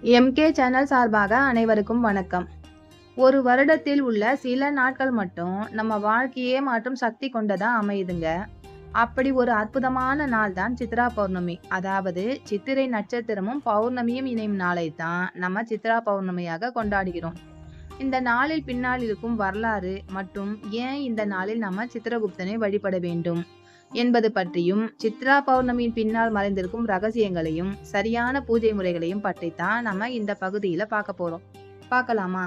MK channel சார்பாக அனைவருக்கும் வணக்கம். ஒரு வருடத்தில் உள்ள சில நாட்கள் மட்டும் நம்ம வாழ்க்கையே மாற்றும் சக்தி கொண்டதா அமையுதுங்க. அப்படி ஒரு அற்புதமான நாள் தான் சித்ரா பௌர்ணமி. அதாவது சித்திரை நட்சத்திரமும் பௌர்ணமியும் இணையும் நாளை தான் நம்ம சித்ரா பௌர்ணமியாக கொண்டாடுகிறோம். இந்த நாளில் பின்னால் இருக்கும் வரலாறு மற்றும் ஏன் இந்த நாளில் நம்ம சித்திரகுப்தனை வழிபட வேண்டும் என்பது பற்றியும், சித்ரா பௌர்ணமியின் பின்னால் மறைந்திருக்கும் ரகசியங்களையும், சரியான பூஜை முறைகளையும் பற்றித்தான் நம்ம இந்த பகுதியில பார்க்க போறோம். பார்க்கலாமா?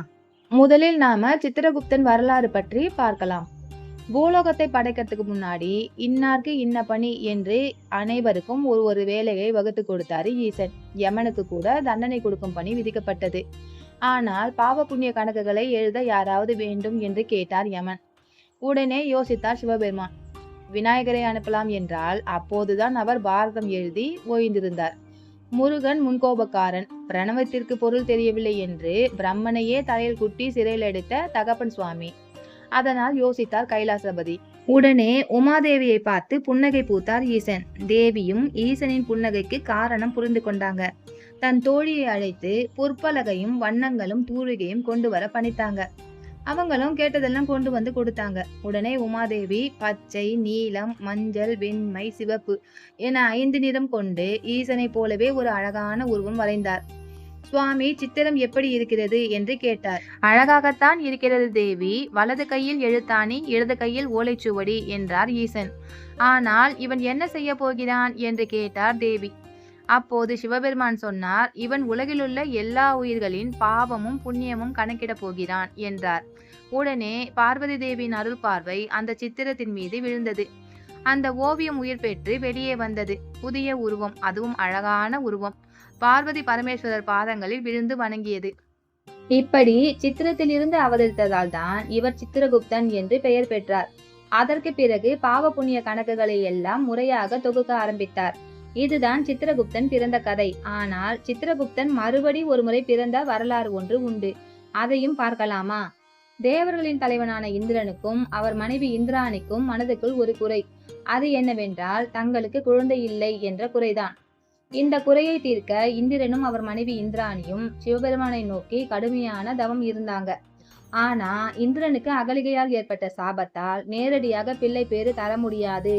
முதலில் நாம சித்திரகுப்தன் வரலாறு பற்றி பார்க்கலாம். பூலோகத்தை படைக்கிறதுக்கு முன்னாடி இன்னார்க்கு இன்ன பணி என்று அனைவருக்கும் ஒரு வேலையை வகுத்து கொடுத்தாரு ஈசன். யமனுக்கு கூட தண்டனை கொடுக்கும் பணி விதிக்கப்பட்டது. ஆனால் பாவ புண்ணிய கணக்குகளை எழுத யாராவது வேண்டும் என்று கேட்டார் யமன். உடனே யோசித்தார் சிவபெருமான். விநாயகரை அனுப்பலாம் என்றால் அப்போதுதான் அவர் பாரதம் எழுதி ஓய்ந்திருந்தார். முருகன் முன்கோபக்காரன், பிரணவத்திற்கு பொருள் தெரியவில்லை என்று பிரம்மனையே தலையில் குட்டி சிறையில் அடைத்த தகப்பன் சுவாமி. அதனால் யோசித்தார் கைலாசபதி. உடனே உமாதேவியை பார்த்து புன்னகை பூத்தார் ஈசன். தேவியும் ஈசனின் புன்னகைக்கு காரணம் புரிந்து கொண்டாங்க. தன் தோழியை அழைத்து புற்பலகையும் வண்ணங்களும் தூரிகையும் கொண்டு வர பணித்தாங்க. அவங்களும் கேட்டதெல்லாம் கொண்டு வந்து கொடுத்தாங்க. உடனே உமாதேவி பச்சை, நீலம், மஞ்சள், வெண்மை, சிவப்பு என 5 நிறம் கொண்டு ஈசனை போலவே ஒரு அழகான உருவம் வரைந்தார். சுவாமி, சித்திரம் எப்படி இருக்கிறது என்று கேட்டார். அழகாகத்தான் இருக்கிறது தேவி. வலது கையில் எழுத்தாணி, இடது கையில் ஓலைச்சுவடி என்றார் ஈசன். ஆனால் இவன் என்ன செய்ய போகிறான் என்று கேட்டார் தேவி. அப்போது சிவபெருமான் சொன்னார், இவன் உலகிலுள்ள எல்லா உயிர்களின் பாவமும் புண்ணியமும் கணக்கிட போகிறான் என்றார். உடனே பார்வதி தேவியின் அருள் பார்வை அந்த சித்திரத்தின் மீது விழுந்தது. அந்த ஓவியம் உயிர் பெற்று வெளியே வந்தது. புதிய உருவம், அதுவும் அழகான உருவம். பார்வதி பரமேஸ்வரர் பாதங்களில் விழுந்து வணங்கியது. இப்படி சித்திரத்தில் இருந்து அவதரித்ததால் தான் இவர் சித்திரகுப்தன் என்று பெயர் பெற்றார். அதற்கு பிறகு பாவ புண்ணிய கணக்குகளை எல்லாம் முறையாக தொகுக்க ஆரம்பித்தார். இதுதான் சித்திரகுப்தன் பிறந்த கதை. ஆனால் சித்திரகுப்தன் மறுபடி ஒரு முறை பிறந்த வரலாறு ஒன்று உண்டு. அதையும் பார்க்கலாமா? தேவர்களின் தலைவனான இந்திரனுக்கும் அவர் மனைவி இந்திராணிக்கும் மனதுக்குள் ஒரு குறை. அது என்னவென்றால் தங்களுக்கு குழந்தை இல்லை என்ற குறைதான். இந்த குறையை தீர்க்க இந்திரனும் அவர் மனைவி இந்திராணியும் சிவபெருமானை நோக்கி கடுமையான தவம் இருந்தாங்க. ஆனா இந்திரனுக்கு அகலிகையால் ஏற்பட்ட சாபத்தால் நேரடியாக பிள்ளை பேறு தர முடியாது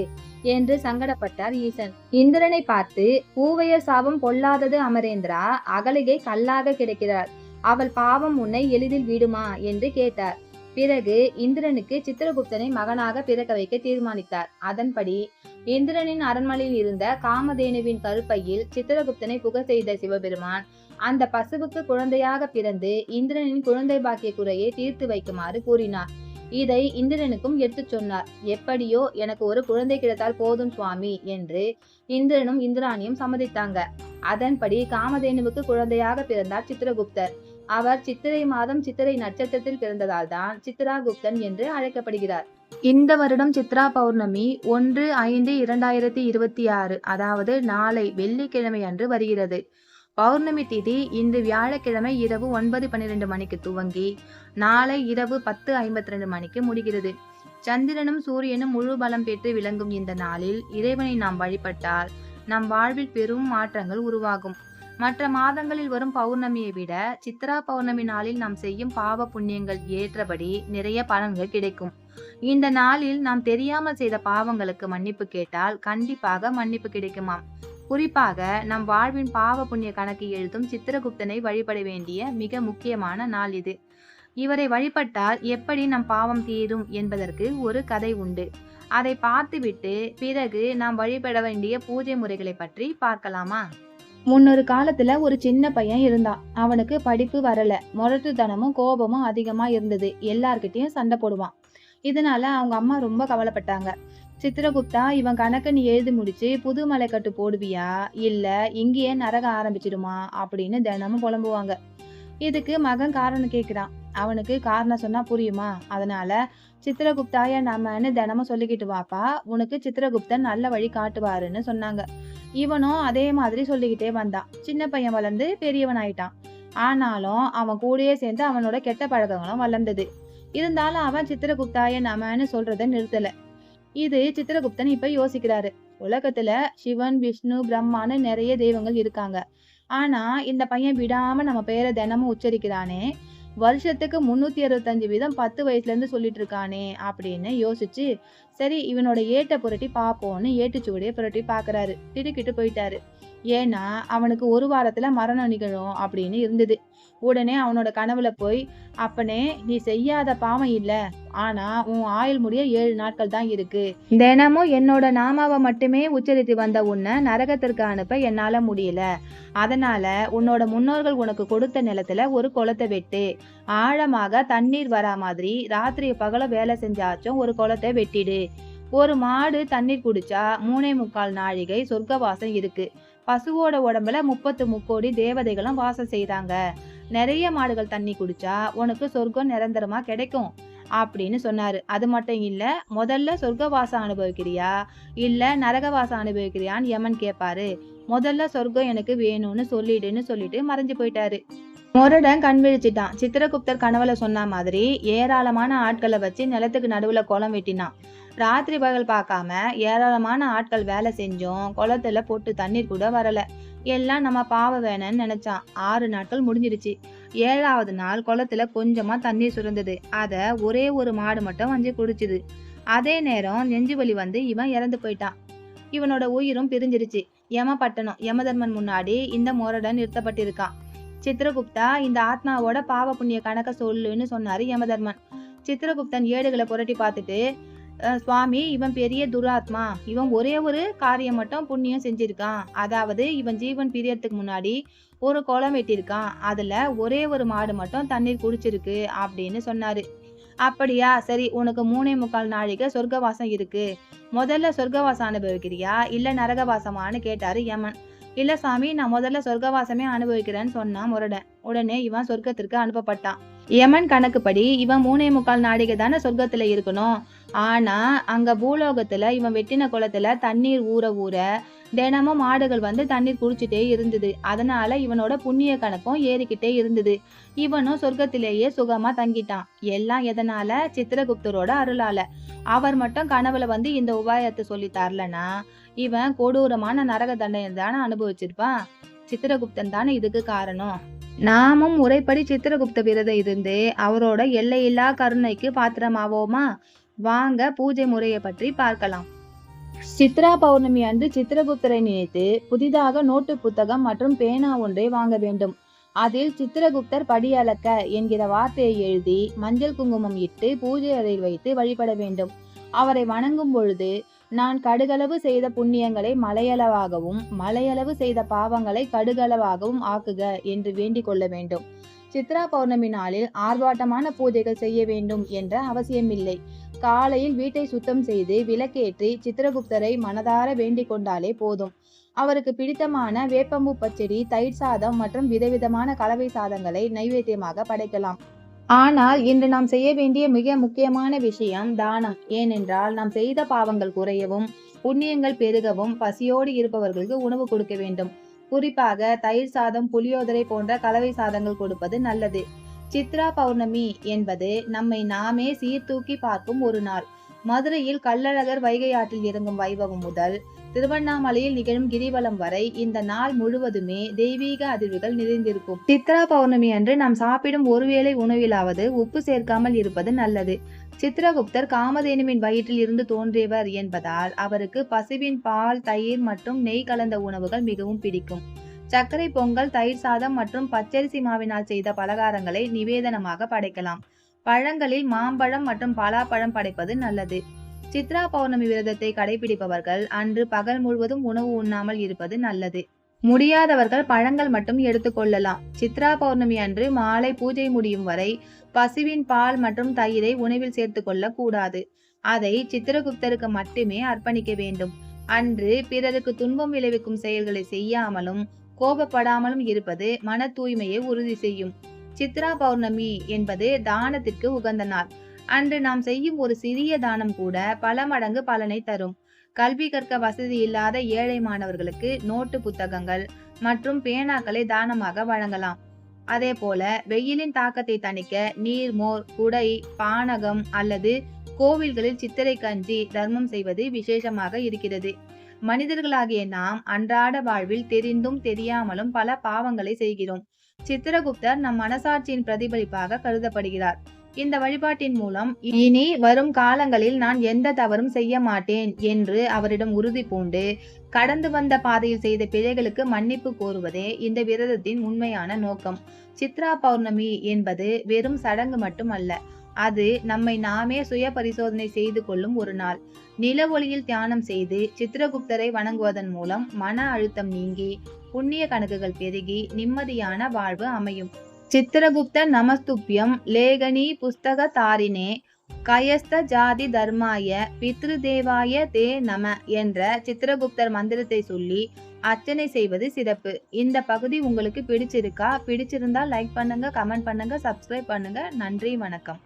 என்று சங்கடப்பட்டார் ஈசன். இந்திரனை பார்த்து, பூவையர் சாபம் கொள்ளாதது அமரேந்திரா, அகலிகை கல்லாக கிடைக்கிறார், அவள் பாவம் உன்னை எளிதில் விடுமா என்று கேட்டார். பிறகு இந்திரனுக்கு சித்திரகுப்தனை மகனாக பிறக்க வைக்க தீர்மானித்தார். அதன்படி இந்திரனின் அரண்மனையில் இருந்த காமதேனுவின் கருப்பையில் சித்திரகுப்தனை புக செய்த சிவபெருமான் அந்த பசுவுக்கு குழந்தையாக பிறந்து இந்திரனின் குழந்தை பாக்கிய குறையை தீர்த்து வைக்குமாறு கூறினார். இதை இந்திரனுக்கும் எடுத்து சொன்னார். எப்படியோ எனக்கு ஒரு குழந்தை கிடைத்தால் போதும் சுவாமி என்று இந்திரனும் இந்திராணியும் சம்மதித்தாங்க. அதன்படி காமதேனுவுக்கு குழந்தையாக பிறந்தார் சித்திரகுப்தர். அவர் சித்திரை மாதம் சித்திரை நட்சத்திரத்தில் பிறந்ததால் தான் சித்ராகுப்தன் என்று அழைக்கப்படுகிறார். இந்த வருடம் சித்ரா பௌர்ணமி 1/5/2026, அதாவது நாளை வெள்ளிக்கிழமை அன்று வருகிறது. பௌர்ணமி திதி இன்று வியாழக்கிழமை இரவு 9:12 மணிக்கு துவங்கி நாளை இரவு 10:52 மணிக்கு முடிகிறது. சந்திரனும் சூரியனும் முழு பலம் பெற்று விளங்கும் இந்த நாளில் இறைவனை நாம் வழிபட்டால் நம் வாழ்வில் பெரும் மாற்றங்கள் உருவாகும். மற்ற மாதங்களில் வரும் பௌர்ணமியை விட சித்ரா பௌர்ணமி நாளில் நாம் செய்யும் பாவ புண்ணியங்கள் ஏற்றபடி நிறைய பலன்கள் கிடைக்கும். இந்த நாளில் நாம் தெரியாமல் செய்த பாவங்களுக்கு மன்னிப்பு கேட்டால் கண்டிப்பாக மன்னிப்பு கிடைக்குமாம். குறிப்பாக நம் வாழ்வின் பாவ புண்ணிய கணக்கு எழுதும் சித்திரகுப்தனை வழிபட வேண்டிய மிக முக்கியமான நாள் இது. இவரை வழிபட்டால் எப்படி நம் பாவம் தீரும் என்பதற்கு ஒரு கதை உண்டு. அதை பார்த்துவிட்டு பிறகு நாம் வழிபட வேண்டிய பூஜை முறைகளை பற்றி பார்க்கலாமா? முன்னொரு காலத்துல ஒரு சின்ன பையன் இருந்தான். அவனுக்கு படிப்பு வரல, முரட்டுத்தனமும் கோபமும் அதிகமா இருந்தது. எல்லார்கிட்டையும் சண்டை போடுவான். இதனால அவங்க அம்மா ரொம்ப கவலைப்பட்டாங்க. சித்திரகுப்தா, இவன் கணக்கு நீ எழுதி முடிச்சு புது மலைக்கட்டு போடுவியா, இல்ல இங்கேயே நரக ஆரம்பிச்சிடுமா அப்படின்னு தினமும் புலம்புவாங்க. இதுக்கு மகன் காரணம் கேட்கிறான். அவனுக்கு காரணம் சொன்னா புரியுமா? அதனால சித்திரகுப்தாய நம்மன்னு தினமும் சொல்லிக்கிட்டு வாப்பா, உனக்கு சித்திரகுப்தன் நல்ல வழி காட்டுவாருன்னு சொன்னாங்க. இவனும் அதே மாதிரி சொல்லிக்கிட்டே வந்தான். சின்ன பையன் வளர்ந்து பெரியவன் ஆயிட்டான். ஆனாலும் அவன் கூடயே சேர்ந்து அவனோட கெட்ட பழக்கங்களும் வளர்ந்தது. இருந்தாலும் அவன் சித்திரகுப்தாய நம்மன்னு சொல்றதை நிறுத்தல. இது சித்திரகுப்தன் இப்ப யோசிக்கிறாரு. உலகத்துல சிவன், விஷ்ணு, பிரம்மான்னு நிறைய தெய்வங்கள் இருக்காங்க. ஆனா இந்த பையன் விடாம நம்ம பேரை தினமும் உச்சரிக்கிறானே, வருஷத்துக்கு 365 வீதம் 10 வயசுல இருந்து சொல்லிட்டு இருக்கானே அப்படின்னு யோசிச்சு, சரி இவனோட ஏட்ட புரட்டி பாப்போம்னு ஏட்டுச்சுவடிய புரட்டி பாக்குறாரு. திடுக்கிட்டு போயிட்டாரு. ஏன்னா அவனுக்கு ஒரு வாரத்துல மரணம் நிகழும் அப்படின்னு இருந்தது. உடனே அவனோட கனவுல போய், அப்பனே நீ செய்யாத பாவம் இல்ல, ஆனா உன் ஆயுள் முடிய 7 நாட்கள் தான் இருக்கு. தினமும் என்னோட நாமாவை மட்டுமே உச்சரித்து வந்த உன்னை நரகத்திற்கு அனுப்ப என்னால முடியல. அதனால உன்னோட முன்னோர்கள் உனக்கு கொடுத்த நிலத்துல ஒரு குளத்தை வெட்டு. ஆழமாக தண்ணீர் வரா மாதிரி ராத்திரி பகல வேலை செஞ்சாச்சும் ஒரு குளத்தை வெட்டிடு. ஒரு மாடு தண்ணீர் குடிச்சா 3.25 நாழிகை சொர்க்கவாசம் இருக்கு. பசுவோட உடம்புல 33 தேவதைகளும் வாசம் செய்றாங்க. நிறைய மாடுகள் தண்ணி குடிச்சா உனக்கு சொர்க்கம் நிரந்தரமா கிடைக்கும் அப்படின்னு சொன்னாரு. அது மட்டும் இல்ல, முதல்ல சொர்க்கவாசம் அனுபவிக்கிறியா இல்ல நரகவாசம் அனுபவிக்கிறியான்னு யமன் கேட்பாரு. முதல்ல சொர்க்கம் எனக்கு வேணும்னு சொல்லிடுன்னு சொல்லிட்டு மறைஞ்சு போயிட்டாரு. முரடன் கண் விழிச்சிட்டான். சித்திரகுப்தர் கனவுல சொன்ன மாதிரி ஏராளமான ஆட்களை வச்சு நிலத்துக்கு நடுவுல குளம் வெட்டினான். ராத்திரி பகல் பார்க்காம ஏராளமான ஆட்கள் வேலை செஞ்சும் குளத்துல போட்டு தண்ணீர் கூட வரல. எல்லாம் நம்ம பாவ வேணும்னு நினைச்சான். 6 நாட்கள் முடிஞ்சிடுச்சு. 7வது நாள் குளத்துல கொஞ்சமா தண்ணீர் சுரந்தது. அத ஒரே ஒரு மாடு மட்டும் வந்து குடிச்சுது. அதே நேரம் நெஞ்சு வலி வந்து இவன் இறந்து போயிட்டான். இவனோட உயிரும் பிரிஞ்சிருச்சு. யமபட்டணம் யமதர்மன் முன்னாடி இந்த முரடன் நிறுத்தப்பட்டிருக்கான். சித்திரகுப்தா, இந்த ஆத்மாவோட பாவ புண்ணிய கணக்க சொல்லுன்னு சொன்னாரு யமதர்மன். சித்திரகுப்தன் ஏடுகளை புரட்டி பார்த்துட்டு, சுவாமி, இவன் பெரிய துராத்மா. இவன் ஒரே ஒரு காரியம் மட்டும் புண்ணியம் செஞ்சிருக்கான். அதாவது இவன் ஜீவன் பிரியறதுக்கு முன்னாடி ஒரு குளம் வெட்டியிருக்கான். அதுல ஒரே ஒரு மாடு மட்டும் தண்ணீர் குடிச்சிருக்கு அப்படின்னு சொன்னாரு. அப்படியா, சரி, உனக்கு 3.25 நாழிகை சொர்க்கவாசம் இருக்கு. முதல்ல சொர்க்கவாசம் அனுபவிக்கிறியா இல்ல நரகவாசமான்னு கேட்டாரு யமன். இல்ல சாமி, நான் முதல்ல சொர்க்கவாசமே அனுபவிக்கிறேன்னு சொன்னான் முரடன். உடனே இவன் சொர்க்கத்திற்கு அனுப்பப்பட்டான். யமன் கணக்குப்படி இவன் 3.25 நாழிகை தானே சொர்க்கத்துல இருக்கணும். ஆனா அங்க பூலோகத்துல இவன் வெட்டின குளத்துல தண்ணீர் ஊற ஊற தினமும் மாடுகள் வந்து தண்ணீர் குடிச்சிட்டே இருந்தது. அதனால இவனோட புண்ணிய கணக்கும் ஏறிக்கிட்டே இருந்தது. இவனும் சொர்க்கத்திலேயே சுகமா தங்கிட்டான். எல்லாம் எதனால? சித்திரகுப்தரோட அருளால. அவர் மட்டும் கனவுல வந்து இந்த உபாயத்தை சொல்லி தரலனா இவன் கொடூரமான நரக தண்டனை தானே அனுபவிச்சிருப்பான். சித்திரகுப்தன் தானே இதுக்கு காரணம். நாமும் முறைப்படி சித்திரகுப்த விரதம் இருந்து அவரோட எல்லையில்லா கருணைக்கு பாத்திரமாவோமா? வாங்க பூஜை முறையை பற்றி பார்க்கலாம். சித்ரா பௌர்ணமி அன்று சித்திரகுப்தரை நினைத்து புதிதாக நோட்டு புத்தகம் மற்றும் பேனா ஒன்றை வாங்க வேண்டும். அதில் சித்திரகுப்தர் படியளக்க என்கிற வார்த்தையை எழுதி மஞ்சள் குங்குமம் இட்டு பூஜை அறையில் வைத்து வழிபட வேண்டும். அவரை வணங்கும் பொழுது, நான் கடுகளவு செய்த புண்ணியங்களை மலையளவாகவும் மலையளவு செய்த பாவங்களை கடுகளவாகவும் ஆக்குக என்று வேண்டிக் கொள்ள வேண்டும். சித்ரா பௌர்ணமி நாளில் ஆர்ப்பாட்டமான பூஜைகள் செய்ய வேண்டும் என்ற அவசியமில்லை. காலையில் வீட்டை சுத்தம் செய்து விளக்கேற்றி சித்திரகுப்தரை மனதார வேண்டிக் கொண்டாலே போதும். அவருக்கு பிடித்தமான வேப்பம்பூ பச்சடி, தயிர் சாதம் மற்றும் விதவிதமான கலவை சாதங்களை நைவேத்தியமாக படைக்கலாம். ஆனால் இன்று நாம் செய்ய வேண்டிய மிக முக்கியமான விஷயம் தானம். ஏனென்றால் நாம் செய்த பாவங்கள் குறையவும் புண்ணியங்கள் பெருகவும் பசியோடு இருப்பவர்களுக்கு உணவு கொடுக்க வேண்டும். குறிப்பாக தயிர் சாதம், புளியோதரை போன்ற கலவை சாதங்கள் கொடுப்பது நல்லது. சித்ரா பௌர்ணமி என்பது நம்மை நாமே சீர்தூக்கி பார்க்கும் ஒரு நாள். மதுரையில் கள்ளழகர் வைகை ஆற்றில் இறங்கும் வைபவம் முதல் திருவண்ணாமலையில் நிகழும் கிரிவலம் வரை இந்த நாள் முழுவதுமே தெய்வீக அதிர்வுகள் நிறைந்திருக்கும். சித்ரா பௌர்ணமி அன்று நாம் சாப்பிடும் ஒருவேளை உணவிலாவது உப்பு சேர்க்காமல் இருப்பது நல்லது. சித்திரகுப்தர் காமதேனுவின் வயிற்றில் இருந்து தோன்றியவர் என்பதால் அவருக்கு பசுவின் பால், தயிர் மற்றும் நெய் கலந்த உணவுகள் மிகவும் பிடிக்கும். சர்க்கரை பொங்கல், தயிர் சாதம் மற்றும் பச்சரிசி மாவினால் செய்த பலகாரங்களை நிவேதனமாக படைக்கலாம். பழங்களில் மாம்பழம் மற்றும் பலாப்பழம் படைப்பது நல்லது. சித்ரா பௌர்ணமி விரதத்தை கடைபிடிப்பவர்கள் அன்று பகல் முழுவதும் உணவு உண்ணாமல் இருப்பது நல்லது. முடியாதவர்கள் பழங்கள் மட்டும் எடுத்துக்கொள்ளலாம். சித்ரா பௌர்ணமி அன்று மாலை பூஜை முடியும் வரை பசுவின் பால் மற்றும் தயிரை உணவில் சேர்த்து கொள்ள கூடாது. அதை சித்திரகுப்தருக்கு மட்டுமே அர்ப்பணிக்க வேண்டும். அன்று பிறருக்கு துன்பம் விளைவிக்கும் செயல்களை செய்யாமலும் கோபப்படாமலும் இருப்பது மன தூய்மையை உறுதி செய்யும். சித்ரா பௌர்ணமி என்பது தானத்திற்கு உகந்த நாள். அன்று நாம் செய்யும் ஒரு சிறிய தானம் கூட பல மடங்கு பலனை தரும். கல்வி கற்க வசதி இல்லாத ஏழை மாணவர்களுக்கு நோட்டு புத்தகங்கள் மற்றும் பேனாக்களை தானமாக வழங்கலாம். அதே போல வெயிலின் தாக்கத்தை தணிக்க நீர், மோர், குடை, பானகம் அல்லது கோவில்களில் சித்திரை கஞ்சி தர்மம் செய்வது விசேஷமாக இருக்கிறது. மனிதர்களாகிய நாம் அன்றாட வாழ்வில் தெரிந்தும் தெரியாமலும் பல பாவங்களை செய்கிறோம். சித்திரகுப்தர் நம் மனசாட்சியின் பிரதிபலிப்பாக கருதப்படுகிறார். இந்த வழிபாட்டின் மூலம் இனி வரும் காலங்களில் நான் எந்த தவறும் செய்ய மாட்டேன் என்று அவரிடம் உறுதி பூண்டு கடந்து வந்த பாதையில் செய்த பிழைகளுக்கு மன்னிப்பு கோருவதே இந்த விரதத்தின் உண்மையான நோக்கம். சித்ரா பௌர்ணமி என்பது வெறும் சடங்கு மட்டுமல்ல, அது நம்மை நாமே சுய பரிசோதனை செய்து கொள்ளும் ஒரு நாள். நில ஒளியில் தியானம் செய்து சித்திரகுப்தரை வணங்குவதன் மூலம் மன அழுத்தம் நீங்கி புண்ணிய கணக்குகள் பெருகி நிம்மதியான வாழ்வு அமையும். சித்திரகுப்த நமஸ்துப்யம் லேகனி புஸ்தக தாரினே கயஸ்த ஜாதி தர்மாய பித்ருதேவாய தே நம என்ற சித்திரகுப்தர் மந்திரத்தை சொல்லி அர்ச்சனை செய்வது சிறப்பு. இந்த பகுதி உங்களுக்கு பிடிச்சிருக்கா? பிடிச்சிருந்தா லைக் பண்ணுங்க, கமெண்ட் பண்ணுங்க, சப்ஸ்கிரைப் பண்ணுங்க. நன்றி, வணக்கம்.